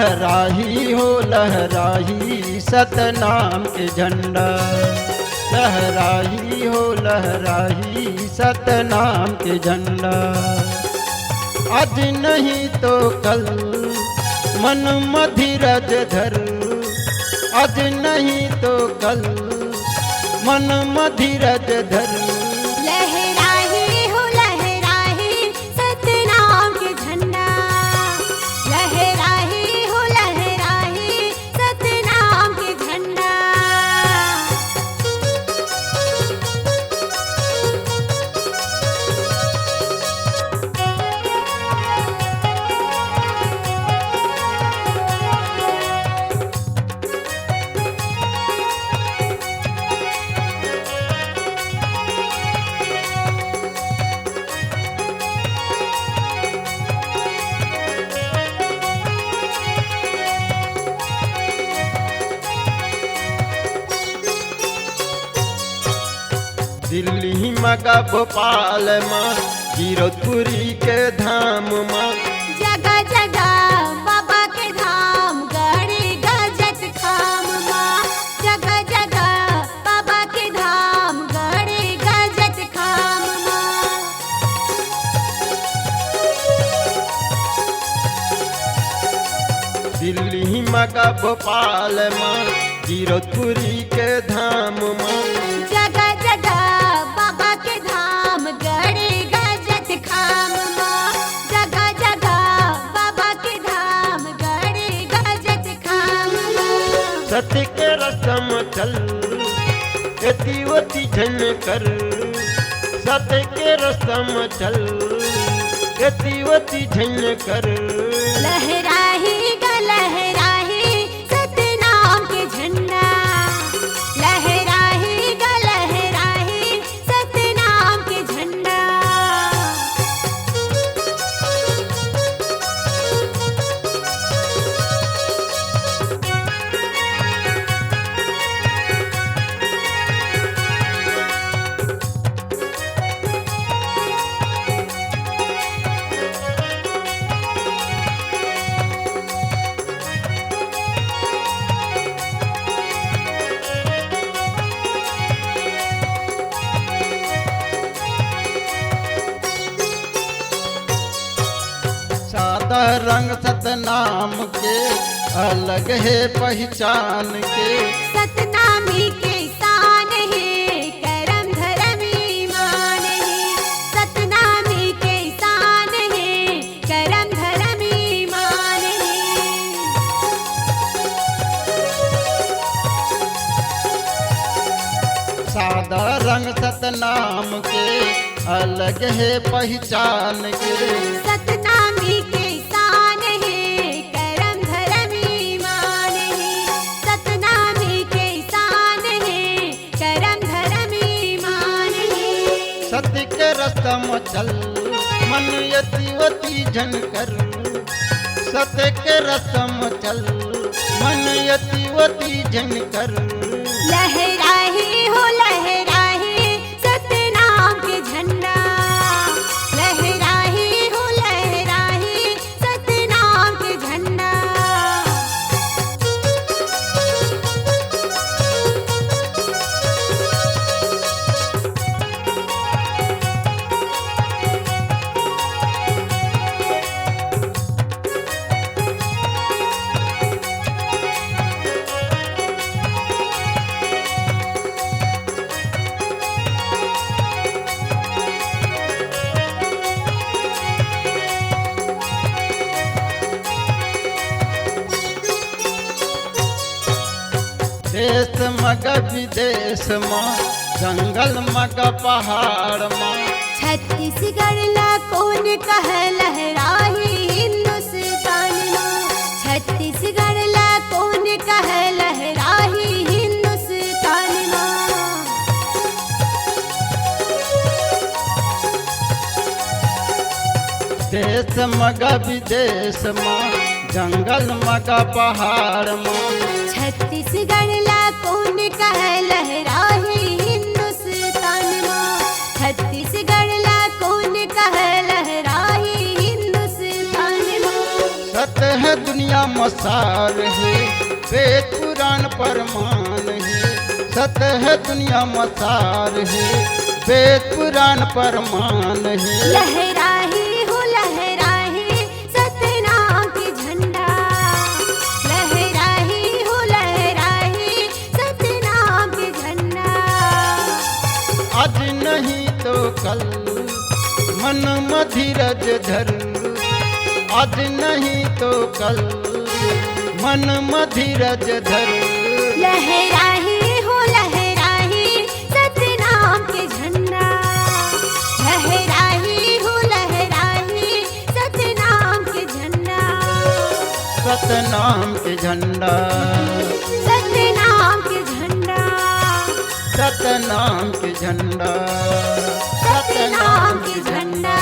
लहराही हो लहराही सतनाम के झंडा, लहराही हो लहराही सतनाम के झंडा। आज नहीं तो कल मन मधिरज धर, आज नहीं तो कल मन मधिरज धर। लहराही हो लहराही सतनाम के झंडा, लहराही हो लहराही सतनाम के झंडा। दिल्ली मगा भोपाल माँ गिरधपुरी के धाम माँ, जगह जगह बाबा के धाम गड़ी गजत खाम माँ, जगह जगह बाबा के धाम गड़ी गजत खाम माँ। दिल्ली मगा भोपाल माँ गिरधपुरी के धाम माँ, जगह जगह बाबा के धाम गड़ी गजत खाम माँ, जगह जगह बाबा के धाम गड़ी गजत खाम माँ। सत्य के रसम चल यतिवती झन कर, सत्य के रसम चल यतिवती झन कर। लहराही गा लहराही सतनाम के झंडा, लहराही गा लहराही सतनाम के झंडा। सादा रंग सतनाम के अलग है पहचान के, सतनामी के शान है करम धर्म ईमान है, सतनामी के शान है करम धर्म ईमान है। सादा रंग सतनाम के अलग है पहचान के, सतनामी के शान है करम धर्म ईमान है, सतनामी के शान है करम धर्म ईमान है। सत्य के रस्तम चल मन यतिवती झन कर, सत्य के रस्तम चल मन यतिवती झन कर। लहराही हो लहराही सतनाम के झंडा, लहराही हो लहराही सतनाम के झंडा। देश मग विदेश माँ जंगल मग पहाड़ माँ, छत्तीसगढ़ ला कौन कह लहराही हिंदुस्तान माँ, छत्तीसगढ़ ला कौन कह लहराही हिंदुस्तान माँ। देश मग विदेश माँ जंगल मग पहाड़ माँ, छत्तीसगढ़ ला कौन कह लहराही हिंदुस्तान माँ, छत्तीसगढ़ ला कौन कह लहराही हिंदुस्तान माँ। सत है है दुनिया मसार है, वेद पुराण परमान है। सत्य है दुनिया मसार है, वेद पुराण परमान है। लहराही हो लहराही सतनाम के झंडा, लहराही हो लहराही सतनाम के झंडा। आज नहीं तो कल मन मधिरज धर, आज नहीं तो कल मन मधिरज धर। लहराही हो लहराही सतनाम के झंडा, लहराही हो लहराही सतनाम के झंडा। सतनाम के झंडा, सतनाम के झंडा, सतनाम के झंडा, सतनाम के झंडा।